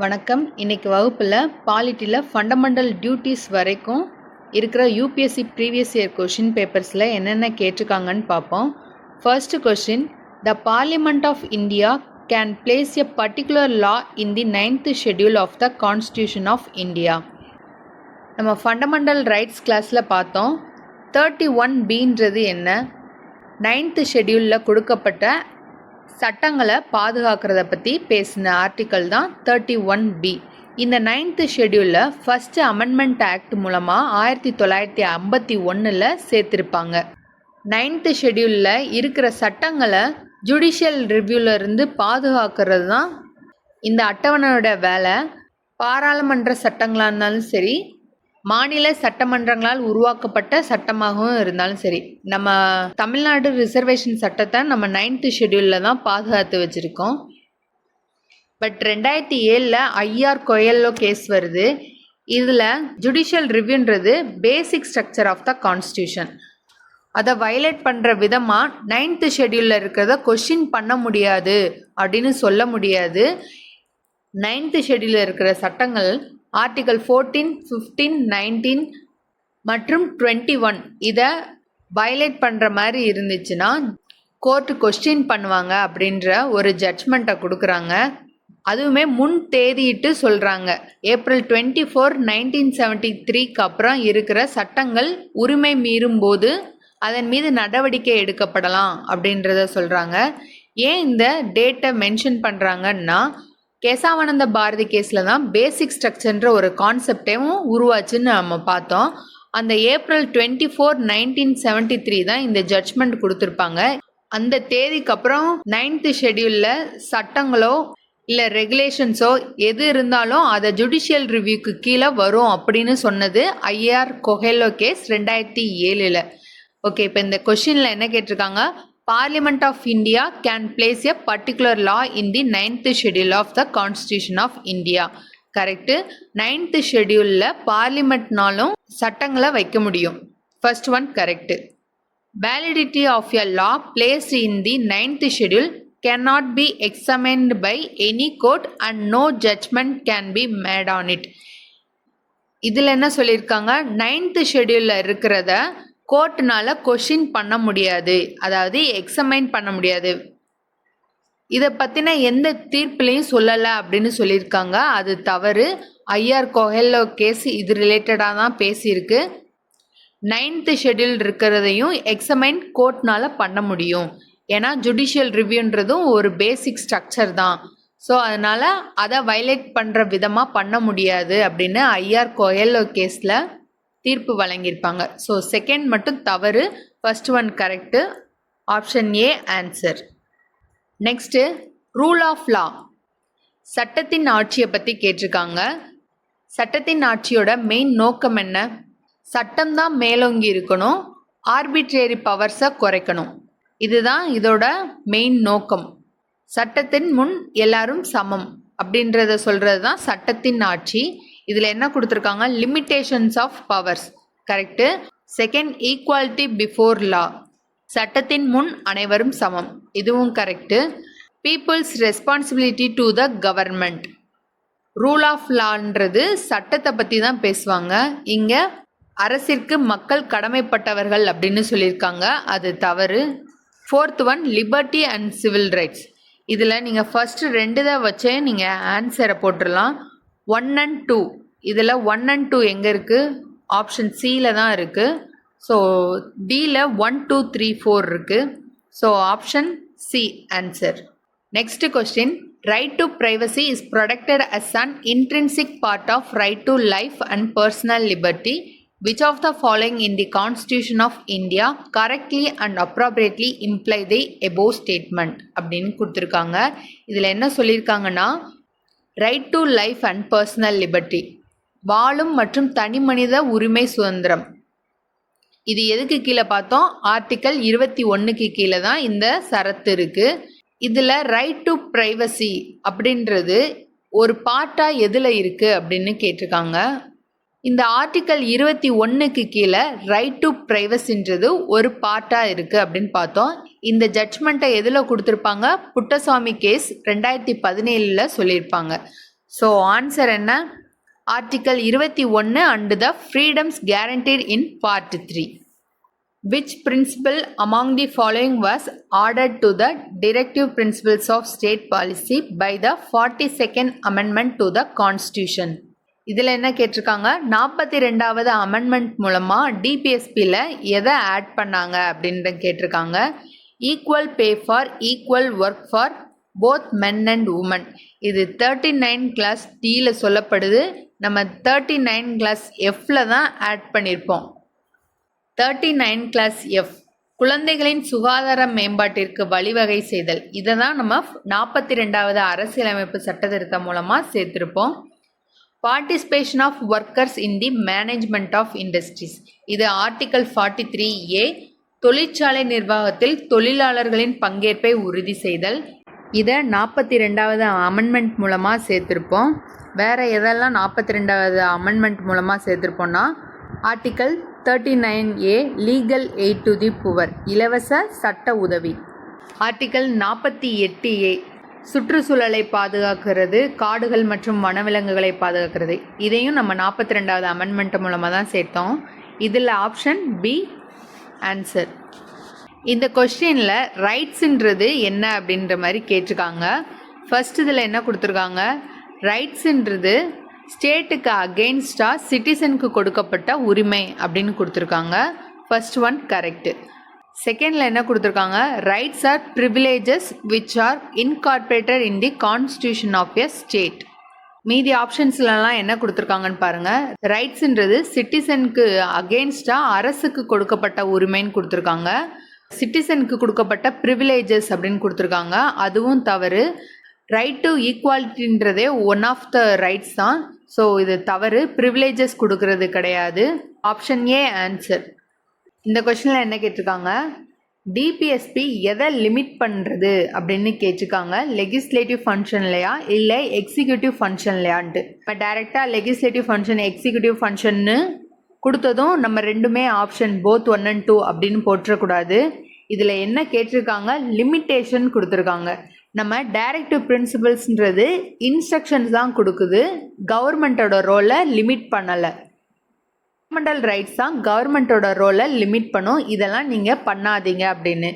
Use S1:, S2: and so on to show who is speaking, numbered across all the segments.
S1: வணக்கம். இன்னைக்கு வகுப்பில் பாலிட்டியில் ஃபண்டமெண்டல் டியூட்டிஸ் வரைக்கும் இருக்கிற யூபிஎஸ்சி ப்ரீவியஸ் இயர் கொஷின் பேப்பர்ஸில் என்னென்ன கேட்டிருக்காங்கன்னு பார்ப்போம். First question, the parliament of India can place a particular law in the 9th schedule of the constitution of India. நம்ம ஃபண்டமெண்டல் ரைட்ஸ் கிளாஸில் பார்த்தோம். 31Bன்றது என்ன, 9th ஷெட்யூலில் கொடுக்கப்பட்ட சட்டங்களை பாதுகாக்கிறத பற்றி பேசின ஆர்டிக்கல் தான் 31B. இந்த 9th ஷெட்யூலில் ஃபஸ்ட்டு அமெண்ட்மெண்ட் ஆக்ட் மூலமாக 1951 சேர்த்திருப்பாங்க. 9th ஷெட்யூலில் இருக்கிற சட்டங்களை ஜுடிஷியல் ரிவ்யூவிலிருந்து பாதுகாக்கிறது தான் இந்த அட்டவணையோட வேலை. பாராளுமன்ற சட்டங்களாக இருந்தாலும் சரி, மாநில சட்டமன்றங்களால் உருவாக்கப்பட்ட சட்டமாகவும் இருந்தாலும் சரி, நம்ம தமிழ்நாடு ரிசர்வேஷன் சட்டத்தை நம்ம 9th ஷெட்யூலில் தான் பாதுகாத்து வச்சுருக்கோம். பட் 2007 ஐஆர் கொயல்லோ கேஸ் வருது. இதில் ஜுடிஷியல் ரிவ்யூன்றது basic structure of the constitution. அதை வயலேட் பண்ணுற விதமாக 9th ஷெட்யூலில் இருக்கிறத கொஷின் பண்ண முடியாது அப்படின்னு சொல்ல முடியாது. 9th ஷெட்யூலில் இருக்கிற சட்டங்கள் ஆர்டிகல் 14, 15, 19 மற்றும் 21 இதை வயலேட் பண்ணுற மாதிரி இருந்துச்சுன்னா கோர்ட்டு கொஸ்டின் பண்ணுவாங்க அப்படின்ற ஒரு ஜட்ஜ்மெண்ட்டை கொடுக்குறாங்க. அதுவுமே முன் தேதியிட்டு சொல்கிறாங்க. ஏப்ரல் 24, 1973 அப்புறம் இருக்கிற சட்டங்கள் உரிமை மீறும் போது அதன் மீது நடவடிக்கை எடுக்கப்படலாம் அப்படின்றத சொல்கிறாங்க. ஏன் இந்த டேட்டை மென்ஷன் பண்ணுறாங்கன்னா, கேசவானந்த பாரதி கேஸில் தான் பேசிக் ஸ்ட்ரக்சர்ன்ற ஒரு கான்செப்டையும் உருவாச்சுன்னு நம்ம பார்த்தோம். அந்த ஏப்ரல் 24, 1973 தான் இந்த ஜட்ஜ்மெண்ட் கொடுத்துருப்பாங்க. அந்த தேதிக்கு அப்புறம் 9th ஷெட்யூலில் சட்டங்களோ இல்லை ரெகுலேஷன்ஸோ எது இருந்தாலும் அதை ஜுடிஷியல் ரிவ்யூக்கு கீழே வரும் அப்படின்னு சொன்னது ஐஆர் கொஹெல்லோ கேஸ் 2007. ஓகே, இப்போ இந்த கொஷினில் என்ன கேட்டிருக்காங்க, Parliament of India can place a particular law in the 9th schedule of the Constitution of India. Correct. 9th ஷெட்யூலில் பார்லிமெண்ட்னாலும் சட்டங்களை வைக்க முடியும். First one correct. Validity of a law placed in the 9th schedule cannot be examined by any court and no judgment can be made on it. இதில் என்ன சொல்லியிருக்காங்க, 9th ஷெட்யூலில் இருக்கிறத கோர்ட்னால question பண்ண முடியாது, அதாவது எக்ஸமைன் பண்ண முடியாது. இதை பற்றின எந்த தீர்ப்புலையும் சொல்லலை அப்படின்னு சொல்லியிருக்காங்க. அது தவறு. ஐஆர் கொஹெல்லோ கேஸ் இது ரிலேட்டடாக தான் பேசியிருக்கு. 9th ஷெட்யூல் இருக்கிறதையும் எக்ஸமைன் கோர்ட்னால பண்ண முடியும். ஏன்னா ஜுடிஷியல் ரிவ்யூன்றதும் ஒரு பேசிக் ஸ்ட்ரக்சர் தான். ஸோ அதனால் அதை வயலேட் பண்ணுற விதமாக பண்ண முடியாது அப்படின்னு ஐஆர் கொஹெல்லோ கேஸில் தீர்ப்பு வழங்கியிருப்பாங்க. ஸோ செகண்ட் மட்டும் தவறு, first one correct. Option A answer. Next rule of law, சட்டத்தின் ஆட்சியை பற்றி கேட்டிருக்காங்க. சட்டத்தின் ஆட்சியோட மெயின் நோக்கம் என்ன? சட்டம்தான் மேலோங்கி இருக்கணும், ஆர்பிட்ரேரி பவர்ஸை குறைக்கணும். இதுதான் இதோட மெயின் நோக்கம். சட்டத்தின் முன் எல்லாரும் சமம் அப்படின்றத சொல்கிறது தான் சட்டத்தின் ஆட்சி. இதில் என்ன கொடுத்துருக்காங்க, limitations of powers. Correct. Second equality before law, சட்டத்தின் முன் அனைவரும் சமம். இதுவும் correct. People's responsibility to the government. Rule of லான்றது சட்டத்தை பற்றி தான் பேசுவாங்க. இங்கே அரசிற்கு மக்கள் கடமைப்பட்டவர்கள் அப்படின்னு சொல்லியிருக்காங்க. அது தவறு. Fourth one liberty and civil rights. இதில் நீங்கள் ஃபர்ஸ்ட் 2 தான் வச்சே நீங்கள் ஆன்சரை போட்டுடலாம். 1 and 2, இதில் 1 and 2 எங்கே இருக்குது? ஆப்ஷன் சியில் தான் இருக்குது. ஸோ டியில் 1, 2, 3, 4 இருக்குது. So option C answer. Next question, right to privacy is protected as an intrinsic part of right to life and personal liberty. Which of the following in the Constitution of India correctly and appropriately imply the above statement அப்படின்னு கொடுத்துருக்காங்க. இதில் என்ன சொல்லியிருக்காங்கன்னா, right to life and personal liberty, வாழும் மற்றும் தனி மனித உரிமை சுதந்திரம். இது எதுக்கு கீழே பார்த்தோம்? ஆர்டிக்கல் 21க்கு கீழே தான் இந்த சரத்து இருக்குது. இதில் ரைட் டு ப்ரைவசி அப்படின்றது ஒரு பார்ட்டாக எதில் இருக்குது அப்படின்னு கேட்டிருக்காங்க. இந்த ஆர்டிக்கல் 21க்கு கீழே ரைட் டு ப்ரைவசின்றது ஒரு பார்ட்டாக இருக்குது அப்படின்னு பார்த்தோம். இந்த ஜட்ஜ்மெண்ட்டை எதில் கொடுத்துருப்பாங்க? புட்டசாமி கேஸ் 2017 சொல்லியிருப்பாங்க. ஸோ ஆன்சர் என்ன? Article 21 and the freedoms guaranteed in part 3. Which principle among the following was added to the directive principles of state policy by the 42nd amendment to the constitution? இதில் என்ன கேட்டிருக்காங்க? 42வது amendment மூலமாக டிபிஎஸ்பியில் எதை add பண்ணாங்க அப்படின்ற கேட்டிருக்காங்க. Equal pay for equal work for both men and women. இது 39 class டியில் சொல்லப்படுது. நம்ம 39 கிளாஸ் எஃப்ல தான் ஆட் பண்ணியிருப்போம். 39 கிளாஸ் எஃப் குழந்தைகளின் சுகாதார மேம்பாட்டிற்கு வழிவகை செய்தல். இதை தான் நம்ம 42வது அரசியலமைப்பு சட்டத்திருத்தம் மூலமாக சேர்த்திருப்போம். Participation of workers in the management of industries. இது ஆர்டிகல் 43A தொழிற்சாலை நிர்வாகத்தில் தொழிலாளர்களின் பங்கேற்பை உறுதி செய்தல். இதை 42வது அமெண்ட்மெண்ட் மூலமாக சேர்த்திருப்போம். வேறு எதெல்லாம் 42வது அமெண்ட்மெண்ட் மூலமாக சேர்த்திருப்போம்னா article 39A legal aid to the poor இலவச சட்ட உதவி. ஆர்டிகல் 48A சுற்றுச்சூழலை பாதுகாக்கிறது, காடுகள் மற்றும் வனவிலங்குகளை பாதுகாக்கிறது. இதையும் நம்ம 42வது அமெண்ட்மெண்ட் மூலமாக தான் சேர்த்தோம். இதில் ஆப்ஷன் பி ஆன்சர். இந்த கொஸ்டினில் ரைட்ஸுன்றது என்ன அப்படின்ற மாதிரி கேட்டிருக்காங்க. ஃபர்ஸ்ட் இதில் என்ன கொடுத்துருக்காங்க? ரைட்ஸுன்றது ஸ்டேட்டுக்கு அகெயின்ஸ்டாக சிட்டிசனுக்கு கொடுக்கப்பட்ட உரிமை அப்படின்னு கொடுத்துருக்காங்க. First one correct. செகண்டில் என்ன கொடுத்துருக்காங்க? Rights or privileges which are incorporated in the constitution of a state. மீதி ஆப்ஷன்ஸ்லாம் என்ன கொடுத்துருக்காங்கன்னு பாருங்கள். ரைட்ஸுன்றது சிட்டிசனுக்கு அகெயின்ஸ்டாக அரசுக்கு கொடுக்கப்பட்ட உரிமைன்னு கொடுத்துருக்காங்க. சிட்டிசனுக்கு கொடுக்கப்பட்ட ப்ரிவிலேஜஸ் அப்படின்னு கொடுத்துருக்காங்க. அதுவும் தவறு. ரைட் டு ஈக்குவாலிட்டின்றதே ஒன் ஆஃப் த ரைட்ஸ் தான். ஸோ இது தவறு. ப்ரிவிலேஜஸ் கொடுக்கறது கிடையாது. Option A answer. இந்த கொஸ்டினில் என்ன கேட்டிருக்காங்க? டிபிஎஸ்பி எதை லிமிட் பண்ணுறது அப்படின்னு கேட்டிருக்காங்க. லெகிஸ்லேட்டிவ் ஃபங்க்ஷன்லையா இல்லை எக்ஸிக்யூட்டிவ் ஃபங்க்ஷன்லையான்ட்டு. இப்போ டைரெக்டாக லெகிஸ்லேட்டிவ் ஃபங்க்ஷன் எக்ஸிக்யூட்டிவ் ஃபங்க்ஷன்னு கொடுத்ததும் நம்ம ரெண்டுமே ஆப்ஷன் போத் 1 and 2 அப்படின்னு போட்டுறக்கூடாது. இதில் என்ன கேட்டிருக்காங்க? லிமிட்டேஷன் கொடுத்துருக்காங்க. நம்ம டைரக்டிவ் பிரின்சிபல்ஸ்ன்றது இன்ஸ்ட்ரக்ஷன்ஸ் தான் கொடுக்குது, கவர்மெண்ட்டோட ரோலை லிமிட் பண்ணலை. ஃபண்டமெண்டல் ரைட்ஸ் தான் கவர்மெண்ட்டோட ரோலை லிமிட் பண்ணும். இதெல்லாம் நீங்கள் பண்ணாதீங்க அப்படின்னு.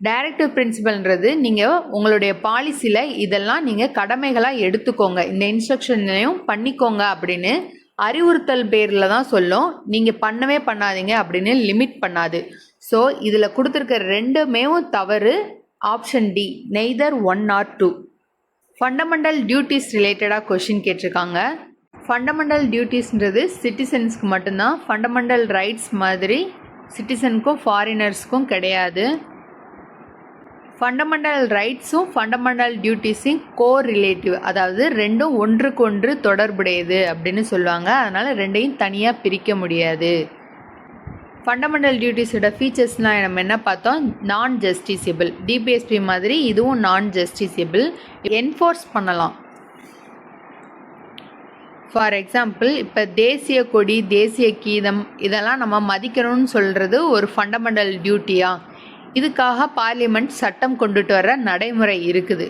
S1: டைரக்டிவ் பிரின்சிபல்ன்றது நீங்கள் உங்களுடைய பாலிசியில் இதெல்லாம் நீங்கள் கடமைகளாக எடுத்துக்கோங்க, இந்த இன்ஸ்ட்ரக்ஷனையும் பண்ணிக்கோங்க அப்படின்னு அறிவுறுத்தல் பேரில் தான் சொல்லும். நீங்கள் பண்ணவே பண்ணாதீங்க அப்படின்னு லிமிட் பண்ணாது. ஸோ இதில் கொடுத்துருக்க ரெண்டுமே தவறு. Option D neither 1 or 2. Fundamental duties ரிலேட்டடாக கொஷின் கேட்டிருக்காங்க. ஃபண்டமெண்டல் டியூட்டிஸ்ன்றது சிட்டிசன்ஸ்க்கு மட்டும்தான். ஃபண்டமெண்டல் ரைட்ஸ் மாதிரி சிட்டிசனுக்கும் ஃபாரினர்ஸ்க்கும் கிடையாது. ஃபண்டமெண்டல் ரைட்ஸும் ஃபண்டமெண்டல் டியூட்டிஸும் கோரிலேட்டிவ், அதாவது ரெண்டும் ஒன்றுக்கு ஒன்று தொடர்புடையது அப்படின்னு சொல்லுவாங்க. அதனால் ரெண்டையும் தனியாக பிரிக்க முடியாது. ஃபண்டமெண்டல் டியூட்டிஸோட ஃபீச்சர்ஸ்னால் நம்ம என்ன பார்த்தோம்? நான் ஜஸ்டிசபிள். டிபிஎஸ்பி மாதிரி இதுவும் நான் ஜஸ்டிசபிள், என்ஃபோர்ஸ் பண்ணலாம். ஃபார் எக்ஸாம்பிள், இப்போ தேசிய கொடி, தேசிய கீதம் இதெல்லாம் நம்ம மதிக்கணும்னு சொல்கிறது ஒரு ஃபண்டமெண்டல் டியூட்டியா? இதுக்காக பார்லிமெண்ட் சட்டம் கொண்டுட்டு வர நடைமுறை இருக்குது.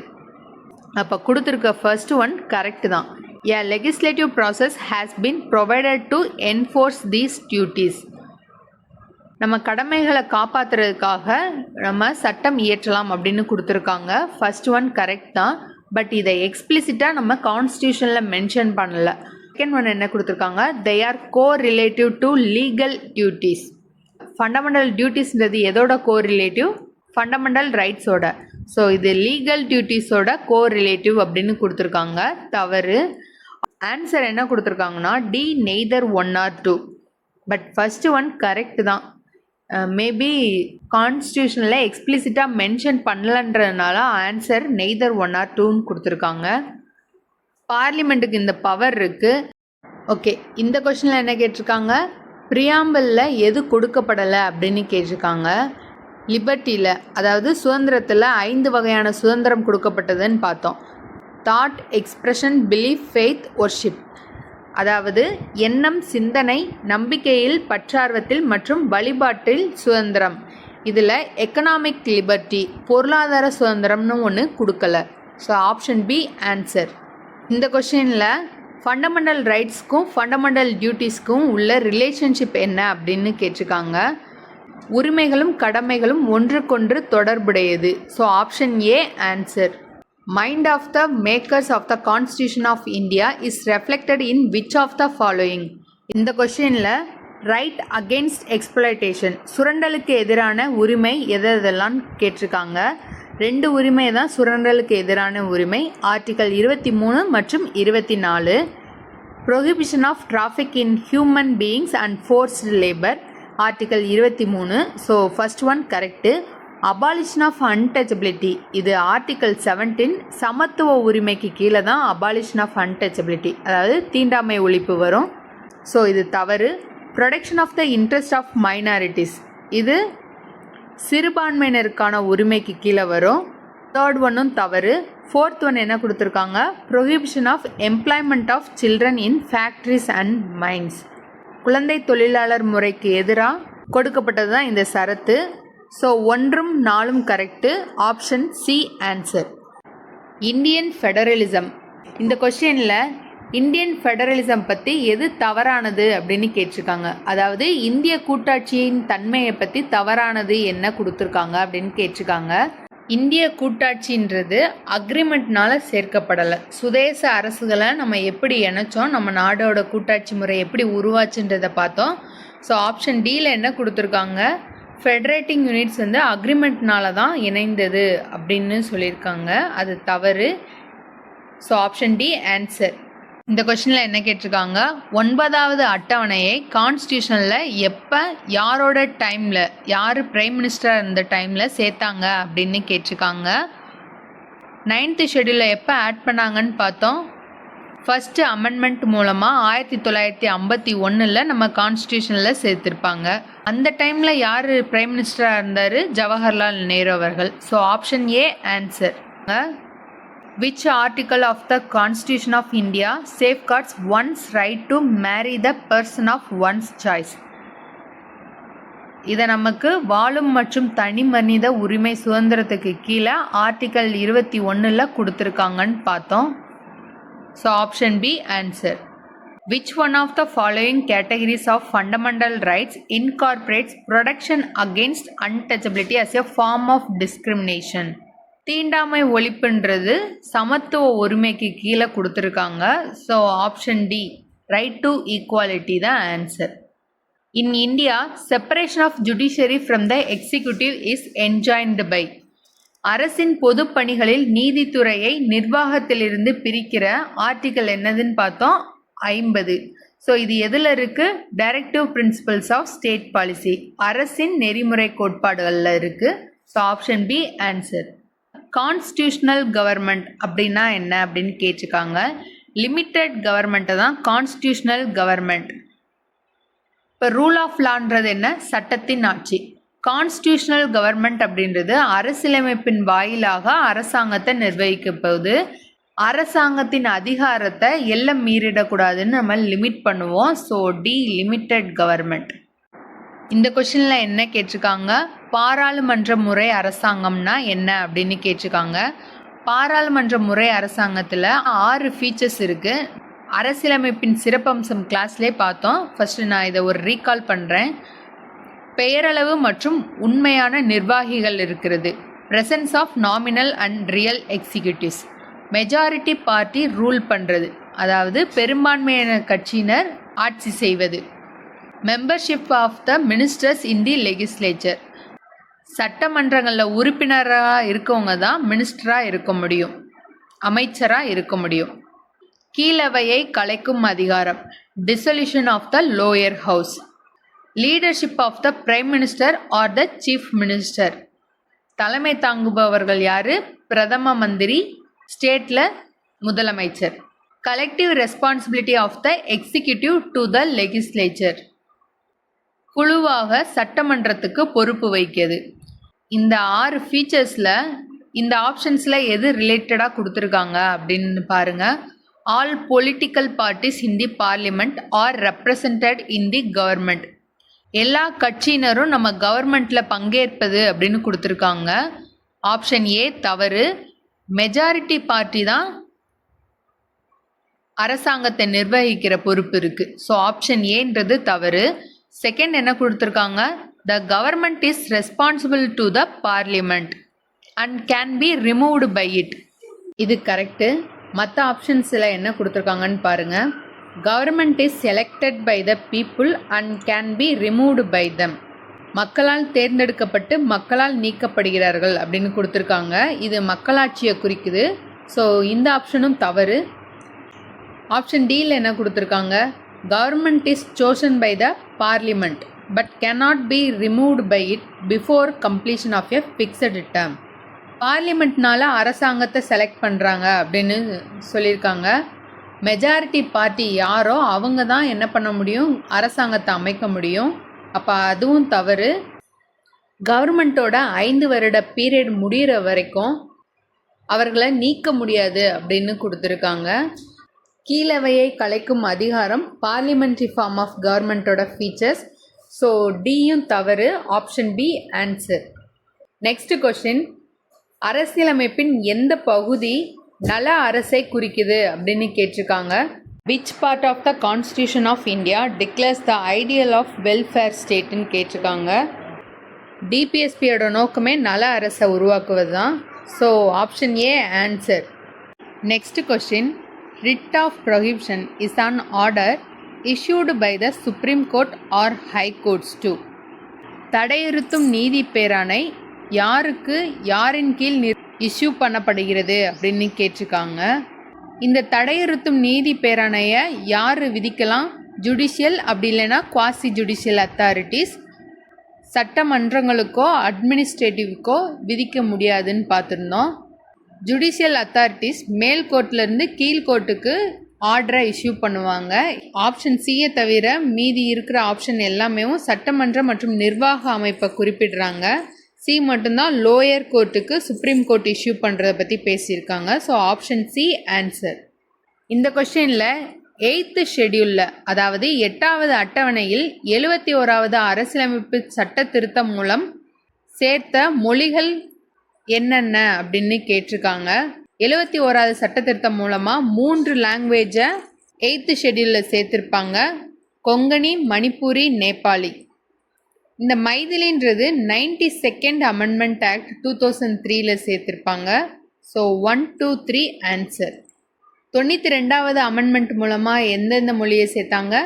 S1: அப்போ கொடுத்துருக்க ஃபர்ஸ்ட் ஒன் கரெக்ட் தான். A legislative process has been provided to enforce these duties. நம்ம கடமைகளை காப்பாற்றுறதுக்காக நம்ம சட்டம் இயற்றலாம் அப்படின்னு கொடுத்துருக்காங்க. ஃபர்ஸ்ட் ஒன் கரெக்ட் தான். பட் இதை எக்ஸ்பிளிசிட்டாக நம்ம கான்ஸ்டியூஷனில் மென்ஷன் பண்ணலை. செகண்ட் ஒன் என்ன கொடுத்துருக்காங்க? They are correlative to legal duties. Fundamental டியூட்டிஸ்ன்றது எதோட கோ ரிலேட்டிவ்? ஃபண்டமெண்டல் ரைட்ஸோட. ஸோ இது லீகல் டியூட்டிஸோட கோ ரிலேட்டிவ் அப்படின்னு கொடுத்துருக்காங்க. தவறு. ஆன்சர் என்ன கொடுத்துருக்காங்கன்னா D neither 1 or 2. But first one correct தான். மேபி கான்ஸ்டியூஷனில் எக்ஸ்பிளிசிட்டாக மென்ஷன் பண்ணலன்றதுனால ஆன்சர் நெய்தர் 1 or 2ன்னு கொடுத்துருக்காங்க. பார்லிமெண்ட்டுக்கு இந்த பவர் இருக்குது. ஓகே, இந்த கொஸ்டினில் என்ன கேட்டிருக்காங்க? ப்ரியாம்பிளில் எது கொடுக்கப்படலை அப்படின்னு கேட்டிருக்காங்க. லிபர்ட்டியில், அதாவது சுதந்திரத்தில் 5 வகையான சுதந்திரம் கொடுக்கப்பட்டதுன்னு பார்த்தோம். Thought, expression, belief, faith, worship. அதாவது எண்ணம், சிந்தனை, நம்பிக்கையில், பற்றார்வத்தில் மற்றும் வழிபாட்டில் சுதந்திரம். இதில் எக்கனாமிக் லிபர்ட்டி, பொருளாதார சுதந்திரம்னு ஒன்று கொடுக்கல. So option B answer. இந்த கொஸ்டினில் ஃபண்டமெண்டல் ரைட்ஸ்க்கும் ஃபண்டமெண்டல் டியூட்டிஸ்க்கும் உள்ள ரிலேஷன்ஷிப் என்ன அப்படின்னு கேட்டிருக்காங்க. உரிமைகளும் கடமைகளும் ஒன்றுக்கொன்று தொடர்புடையது. So option A answer. Mind of the makers of the constitution of India is reflected in which of the following. இந்த கொஸ்டினில் ரைட் அகெயின்ஸ்ட் எக்ஸ்ப்ளாய்டேஷன், சுரண்டலுக்கு எதிரான உரிமை எதெல்லாம் கேட்டிருக்காங்க. 2 உரிமை தான் சுரண்டலுக்கு எதிரான உரிமை, ஆர்டிகல் 23 மற்றும் 24. Prohibition of traffic in human beings and forced labour, article 23. So first one correct. Abolition of untouchability, இது ஆர்டிகல் 17. சமத்துவ உரிமைக்கு கீழே தான் அபாலிஷன் ஆஃப் அன்டச்சபிலிட்டி, அதாவது தீண்டாமை ஒழிப்பு வரும். ஸோ இது தவறு. Protection of the interest of minorities, இது சிறுபான்மையினருக்கான உரிமைக்கு கீழே வரும். தேர்ட் ஒன்னும் தவறு. ஃபோர்த் ஒன் என்ன கொடுத்துருக்காங்க, prohibition of employment of children in factories and mines, குழந்தை தொழிலாளர் முறைக்கு எதிராக கொடுக்கப்பட்டது தான் இந்த சரத்து. ஸோ 1 4 கரெக்டு. Option C answer. Indian federalism, இந்த கொஸ்டினில் இந்தியன் ஃபெடரலிசம் பற்றி எது தவறானது அப்படின்னு கேட்டிருக்காங்க. அதாவது இந்திய கூட்டாட்சியின் தன்மையை பற்றி தவறானது என்ன கொடுத்துருக்காங்க அப்படின்னு கேட்டிருக்காங்க. இந்திய கூட்டாட்சின்றது அக்ரிமெண்ட்னால சேர்க்கப்படலை. சுதேச அரசுகளை நம்ம எப்படி இணைச்சோம், நம்ம நாடோட கூட்டாட்சி முறை எப்படி உருவாச்சுன்றதை பார்த்தோம். ஸோ ஆப்ஷன் டியில் என்ன கொடுத்துருக்காங்க, ஃபெடரேட்டிங் யூனிட்ஸ் வந்து அக்ரிமெண்ட்னால தான் இணைந்தது அப்படின்னு சொல்லியிருக்காங்க. அது தவறு. So option D answer. இந்த கொஸ்டினில் என்ன கேட்டிருக்காங்க, 9வது அட்டவணையை கான்ஸ்டியூஷனில் எப்போ யாரோட டைமில், யார் பிரைம் மினிஸ்டராக இருந்த டைமில் சேர்த்தாங்க அப்படின்னு கேட்டிருக்காங்க. 9th ஷெட்யூலில் எப்போ ஆட் பண்ணாங்கன்னு பார்த்தோம். ஃபஸ்ட்டு அமெண்ட்மெண்ட் மூலமாக 1951 நம்ம கான்ஸ்டியூஷனில் சேர்த்துருப்பாங்க. அந்த டைமில் யார் பிரைம் மினிஸ்டராக இருந்தார், ஜவஹர்லால் நேரு அவர்கள். So option A answer. Which article of the Constitution of India safeguards one's right to marry the person of one's choice? இதை நமக்கு வாழும் மற்றும் தனி மனித உரிமை சுதந்திரத்துக்கு கீழே ஆர்டிகல் 21 கொடுத்துருக்காங்கன்னு பார்த்தோம். So option B answer. Which one of the following categories of fundamental rights incorporates protection against untouchability as a form of discrimination? தீண்டாமை ஒழிப்புன்றது சமத்துவ உரிமைக்கு கீழே கொடுத்துருக்காங்க. So option D right to equality தான் answer. In India separation of judiciary from the executive is enjoined by. அரசின் பொது பணிகளில் நீதித்துறையை நிர்வாகத்திலிருந்து பிரிக்கிற ஆர்டிக்கல் என்னதுன்னு பார்த்தோம், 50. ஸோ இது எதில் இருக்குது, directive principles of state policy, அரசின் நெறிமுறை கோட்பாடுகளில் இருக்குது. So option B answer. Constitutional government அப்படின்னா என்ன அப்படின்னு கேட்டிருக்காங்க. லிமிட்டட் கவர்மெண்ட்டை தான் கான்ஸ்டியூஷனல் கவர்மெண்ட். இப்போ ரூல் ஆஃப் லான்றது என்ன, சட்டத்தின் ஆட்சி. கான்ஸ்டியூஷனல் கவர்மெண்ட் அப்படின்றது அரசியலமைப்பின் வாயிலாக அரசாங்கத்தை நிர்வகிக்க போகுது. அரசாங்கத்தின் அதிகாரத்தை எல்லாம் மீறிடக்கூடாதுன்னு நம்ம லிமிட் பண்ணுவோம். So D limited government. இந்த கொஸ்டினில் என்ன கேட்டிருக்காங்க, பாராளுமன்ற முறை அரசாங்கம்னா என்ன அப்படின்னு கேட்டிருக்காங்க. பாராளுமன்ற முறை அரசாங்கத்தில் 6 ஃபீச்சர்ஸ் இருக்குது. அரசியலமைப்பின் சிறப்பம்சம் கிளாஸ்லேயே பார்த்தோம். ஃபஸ்ட்டு நான் இதை ஒரு ரீகால் பண்ணுறேன். பெயரளவு மற்றும் உண்மையான நிர்வாகிகள் இருக்கிறது. Presence of nominal and real executives. Majority party rule பண்ணுறது, அதாவது பெரும்பான்மையான கட்சியினர் ஆட்சி செய்வது. Membership of the ministers in the legislature. சட்டமன்றங்களில் உறுப்பினராக இருக்கவங்க தான் மினிஸ்டராக இருக்க முடியும், அமைச்சராக இருக்க முடியும். கீழவையை கலைக்கும் அதிகாரம். Dissolution of the lower house. Leadership of the prime minister or the chief minister. தலைமை தாங்குபவர்கள் யார், பிரதம மந்திரி, ஸ்டேட்டில் முதலமைச்சர். Collective responsibility of the executive to the legislature. குழுவாக சட்டமன்றத்துக்கு பொறுப்பு வைக்கிறது. இந்த 6 ஃபீச்சர்ஸில் இந்த ஆப்ஷன்ஸில் எது ரிலேட்டடாக கொடுத்துருக்காங்க அப்படின்னு பாருங்கள். All political parties in the parliament R represented in the government. எல்லா கட்சியினரும் நம்ம கவர்மெண்ட்டில் பங்கேற்பது அப்படின்னு கொடுத்துருக்காங்க. ஆப்ஷன் ஏ தவறு. மெஜாரிட்டி பார்ட்டி தான் அரசாங்கத்தை நிர்வகிக்கிற பொறுப்பு இருக்கு. ஸோ ஆப்ஷன் ஏன்றது தவறு. செகண்ட் என்ன கொடுத்துருக்காங்க, the government is responsible to the parliament and can be removed by it. இது கரெக்டு. மற்ற ஆப்ஷன்ஸில் என்ன கொடுத்துருக்காங்கன்னு பாருங்க. Government is selected by the people and can be removed by them. மக்களால் தேர்ந்தெடுக்கப்பட்டு மக்களால் நீக்கப்படுகிறார்கள் அப்படின்னு கொடுத்துருக்காங்க. இது மக்களாட்சியை குறிக்குது. ஸோ இந்த ஆப்ஷனும் தவறு. ஆப்ஷன் டியில் என்ன கொடுத்துருக்காங்க, government is chosen by the parliament but cannot be removed by it before completion of a fixed term. பார்லிமெண்ட்னால அரசாங்கத்தை செலக்ட் பண்ணுறாங்க அப்படின்னு சொல்லியிருக்காங்க. மெஜாரிட்டி பார்ட்டி யாரோ அவங்க தான் என்ன பண்ண முடியும், அரசாங்கத்தை அமைக்க முடியும். அப்போ அதுவும் தவறு. கவர்மெண்ட்டோட 5 வருட பீரியட் முடிகிற வரைக்கும் அவர்களை நீக்க முடியாது அப்படின்னு கொடுத்துருக்காங்க. கீழவையை கலைக்கும் அதிகாரம் பார்லிமெண்ட்ரி ஃபார்ம் ஆஃப் கவர்மெண்ட்டோட ஃபீச்சர்ஸ். ஸோ டியும் தவறு. Option B answer. Next question, அரசியலமைப்பின் எந்த பகுதி நல அரசை குறிக்குது அப்படின்னு கேட்டிருக்காங்க. Which part of the constitution of India declares the ideal of welfare ஸ்டேட்டுன்னு கேட்டிருக்காங்க. டிபிஎஸ்பியோட நோக்கமே நல அரசை உருவாக்குவது தான். So option A answer. Next question, writ of prohibition is an order issued by the Supreme Court or High Courts too. தடையுறுத்தும் நீதி பேராணை யாருக்கு யாரின் கீழ் இஷ்யூ பண்ணப்படுகிறது அப்படின்னு கேட்டிருக்காங்க. இந்த தடையுறுத்தும் நீதி பேராணையை யார் விதிக்கலாம், ஜுடிஷியல் அப்படி இல்லைன்னா குவாசி ஜுடிஷியல் அத்தாரிட்டிஸ். சட்டமன்றங்களுக்கோ அட்மினிஸ்ட்ரேட்டிவ்க்கோ விதிக்க முடியாதுன்னு பார்த்துருந்தோம். ஜுடிஷியல் அத்தாரிட்டிஸ் மேல் கோர்ட்லேருந்து கீழ் கோர்ட்டுக்கு ஆர்டரை இஷ்யூ பண்ணுவாங்க. ஆப்ஷன் சியை தவிர மீதி இருக்கிற ஆப்ஷன் எல்லாமே சட்டமன்ற மற்றும் நிர்வாக அமைப்பை குறிப்பிடுறாங்க. சி மட்டும்தான் லோயர் கோர்ட்டுக்கு சுப்ரீம் கோர்ட் இஷ்யூ பண்ணுறதை பற்றி பேசியிருக்காங்க. So option C answer. இந்த கொஸ்டினில் 8th ஷெட்யூலில் அதாவது 8வது அட்டவணையில் 71வது அரசியலமைப்பு சட்ட திருத்தம் மூலம் சேர்த்த மொழிகள் என்னென்ன அப்படின்னு கேட்டிருக்காங்க. 71வது சட்ட திருத்தம் மூலமாக 3 லாங்குவேஜை 8th ஷெட்யூலில் சேர்த்துருப்பாங்க. கொங்கணி, மணிப்பூரி, நேபாளி. இந்த மைதிலின்றது 92nd அமெண்ட்மெண்ட் ஆக்ட் 2003 சேர்த்துருப்பாங்க. So 1, 2, 3 answer. 92வது அமெண்ட்மெண்ட் மூலமாக எந்தெந்த மொழியை சேர்த்தாங்க,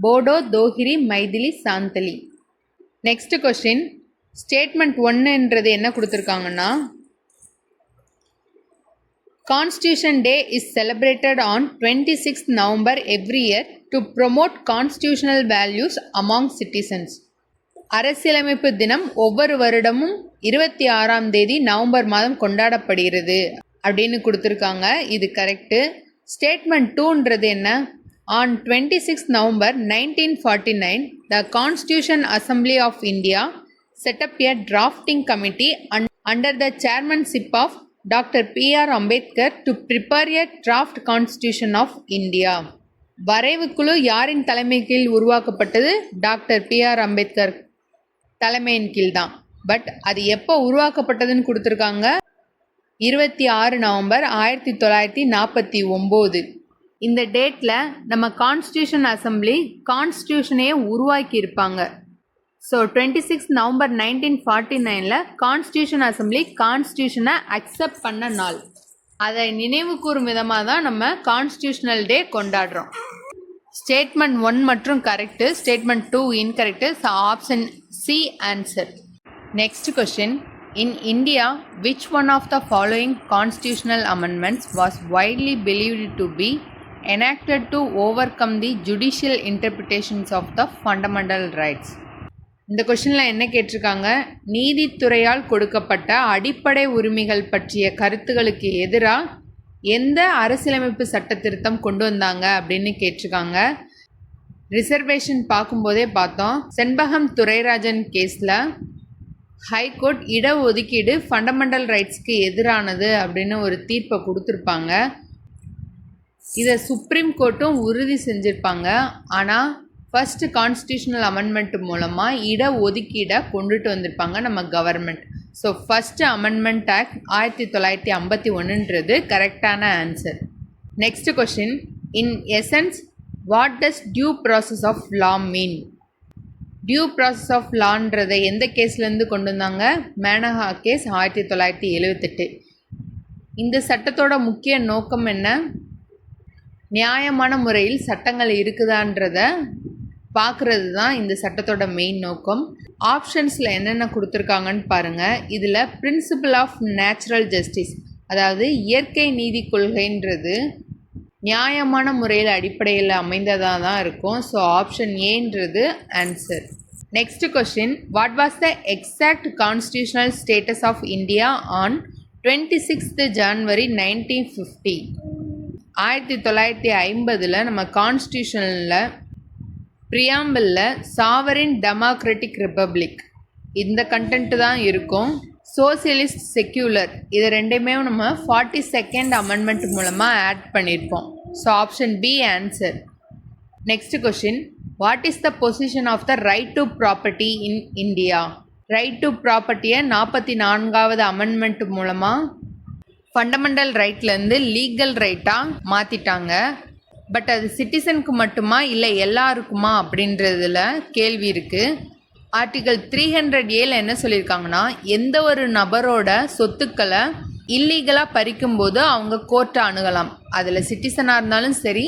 S1: Bodo, Dogri, Maithili, Santhali. Next question, statement 1ன்றது என்ன கொடுத்துருக்காங்கன்னா, constitution day is celebrated on 26th November every year to promote constitutional values among citizens. அரசியலமைப்பு தினம் ஒவ்வொரு வருடமும் 26ஆம் தேதி நவம்பர் மாதம் கொண்டாடப்படுகிறது அப்படின்னு கொடுத்துருக்காங்க. இது கரெக்டு. ஸ்டேட்மெண்ட் 2ன்றது என்ன, on 26th November 1949 the Constitution Assembly of India set up a drafting committee under the chairmanship of Dr. P.R. Ambedkar to prepare a draft constitution of India. வரைவுக்குழு யாரின் தலைமை கீழ் உருவாக்கப்பட்டது, டாக்டர் P.R. அம்பேத்கர் தலைமையின் கீழ் தான். But அது எப்போ உருவாக்கப்பட்டதுன்னு கொடுத்துருக்காங்க, 26 நவம்பர் 1949. இந்த டேட்டில் நம்ம கான்ஸ்டியூஷன் அசம்பிளி கான்ஸ்டியூஷனையே உருவாக்கியிருப்பாங்க. ஸோ 26 நவம்பர் 1949 கான்ஸ்டியூஷன் அசம்பிளி கான்ஸ்டியூஷனை அக்செப்ட் பண்ண நாள். அதை நினைவு கூறும் விதமாக தான் நம்ம கான்ஸ்டியூஷனல் டே கொண்டாடுறோம். ஸ்டேட்மெண்ட் 1 மற்றும் correct, statement 2 incorrect. So option C answer. Next question, in India, which one of the following constitutional amendments was widely believed to be enacted to overcome the judicial interpretations of the fundamental rights? இந்த கொஸ்டினில் என்ன கேட்டிருக்காங்க, நீதித்துறையால் கொடுக்கப்பட்ட அடிப்படை உரிமைகள் பற்றிய கருத்துகளுக்கு எதிராக எந்த அரசியலமைப்பு சட்ட திருத்தம் கொண்டு வந்தாங்க அப்படின்னு கேட்டிருக்காங்க. ரிசர்வேஷன் பார்க்கும்போதே பார்த்தோம். செண்பகம் துரைராஜன் கேஸில் ஹைகோர்ட் இடஒதுக்கீடு ஃபண்டமெண்டல் ரைட்ஸ்க்கு எதிரானது அப்படின்னு ஒரு தீர்ப்பை கொடுத்துருப்பாங்க. இதை சுப்ரீம் கோர்ட்டும் உறுதி செஞ்சுருப்பாங்க. ஆனால் ஃபஸ்ட்டு கான்ஸ்டியூஷனல் அமெண்ட்மெண்ட் மூலமாக இடஒதுக்கீடை கொண்டுட்டு வந்திருப்பாங்க நம்ம government. So first amendment act 1951ன்றது கரெக்டான answer. Next question, in essence what does due process of law mean? Due process of லான்றதை எந்த கேஸ்லேருந்து கொண்டு வந்தாங்க? மேனஹா கேஸ் 1978. இந்த சட்டத்தோட முக்கிய நோக்கம் என்ன? நியாயமான முறையில் சட்டங்கள் இருக்குதான்றத பார்க்குறது தான் இந்த சட்டத்தோட மெயின் நோக்கம். ஆப்ஷன்ஸில் என்னென்ன கொடுத்துருக்காங்கன்னு பாருங்கள். இதில் பிரின்சிபல் ஆஃப் நேச்சுரல் ஜஸ்டிஸ், அதாவது இயற்கை நீதி கொள்கைன்றது நியாயமான முறையில் அடிப்படையில் அமைந்ததாக தான் இருக்கும். ஸோ ஆப்ஷன் ஏன்றது answer. Next question, what was the exact constitutional status of India on 26th January 1950? 1950 நம்ம கான்ஸ்டியூஷனில் ப்ரியாம்பிளில் சாவரின் டெமோக்ராட்டிக் ரிப்பப்ளிக் இந்த கண்டென்ட் தான் இருக்கும். சோசியலிஸ்ட் செக்யூலர் இது ரெண்டையுமே நம்ம 42nd அமெண்ட்மெண்ட் மூலமாக ஆட் பண்ணியிருப்போம். So option B answer. Next question, what is the position of the right to property in India? Right to ப்ராப்பர்ட்டியை 44வது அமெண்ட்மெண்ட் மூலமாக ஃபண்டமெண்டல் ரைட்லேருந்து லீகல் ரைட்டாக மாற்றிட்டாங்க. பட் அது சிட்டிசனுக்கு மட்டுமா இல்லை எல்லாருக்குமா அப்படின்றதுல கேள்வி இருக்குது. ஆர்டிகல் 300A என்ன சொல்லியிருக்காங்கன்னா, எந்த ஒரு நபரோட சொத்துக்களை இல்லீகலாக பறிக்கும்போது அவங்க கோர்ட்டை அணுகலாம். அதில் சிட்டிசனாக இருந்தாலும் சரி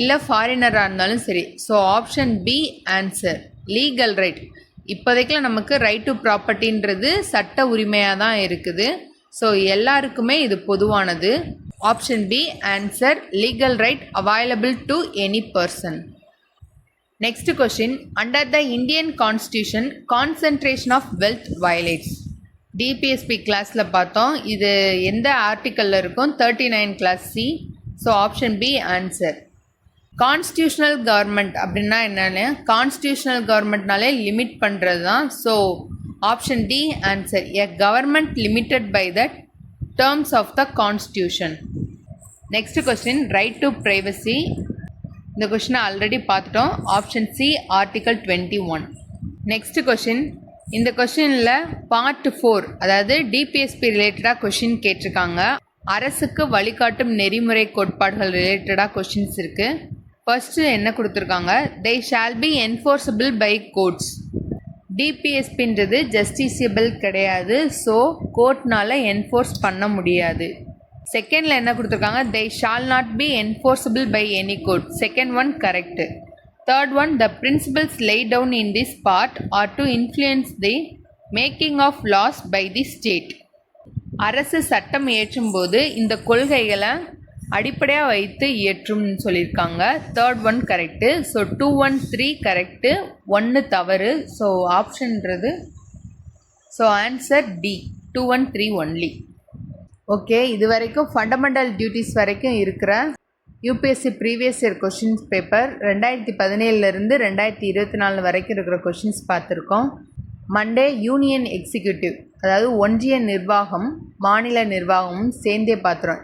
S1: இல்லை ஃபாரினராக இருந்தாலும் சரி. So option B answer, legal right. இப்போதைக்குலாம் நமக்கு ரைட் டு ப்ராப்பர்ட்டின்றது சட்ட உரிமையாக தான் இருக்குது. ஸோ எல்லாருக்குமே இது பொதுவானது. Option B answer, legal right available to any person. Next question, under the Indian constitution concentration of wealth violates. DPSP கிளாஸில் பார்த்தோம். இது எந்த ஆர்டிக்கலில் இருக்கும்? 39 clause C. So option B answer. Constitutional government அப்படின்னா என்னென்னு, கான்ஸ்டியூஷனல் கவர்மெண்ட்னாலே லிமிட் பண்ணுறது தான். So option D answer, a government limited by the terms of the constitution. Next question, right to privacy. இந்த கொஸ்டினை ஆல்ரெடி பார்த்துட்டோம். Option C article 21. Next question, இந்த கொஸ்டினில் பார்ட் 4 அதாவது டிபிஎஸ்பி ரிலேட்டடாக கொஸ்டின் கேட்டிருக்காங்க. அரசுக்கு வழிகாட்டும் நெறிமுறை கோட்பாடுகள் ரிலேட்டடாக கொஸ்டின்ஸ் இருக்குது. ஃபர்ஸ்ட்டு என்ன கொடுத்துருக்காங்க? they shall be enforceable by courts. டிபிஎஸ்பின்றது ஜஸ்டிசியபிள் கிடையாது. ஸோ கோர்ட்னால் என்ஃபோர்ஸ் பண்ண முடியாது. செகண்டில் என்ன கொடுத்துருக்காங்க? they shall not be enforceable by any court. Second one correct. Third one, the principles laid down in this part are to influence the making of laws by the state. அரசு சட்டம் இயற்றும்போது இந்த கொள்கைகளை அடிப்படையாக வைத்து இயற்றும்னு சொல்லியிருக்காங்க. Third one correct. So 2, 1, 3 correct, 1 தவறு. So ஆப்ஷன்றது so answer D 2, 1, 3 only. Okay, இது வரைக்கும் ஃபண்டமெண்டல் டியூட்டிஸ் வரைக்கும் இருக்கிற UPSC previous year questions paper 2017 2024 வரைக்கும் இருக்கிற கொஷின்ஸ் பார்த்துருக்கோம். மண்டே யூனியன் எக்ஸிக்யூட்டிவ் அதாவது ஒன்றிய நிர்வாகம் மாநில நிர்வாகமும் சேர்ந்தே பார்த்துறோம்.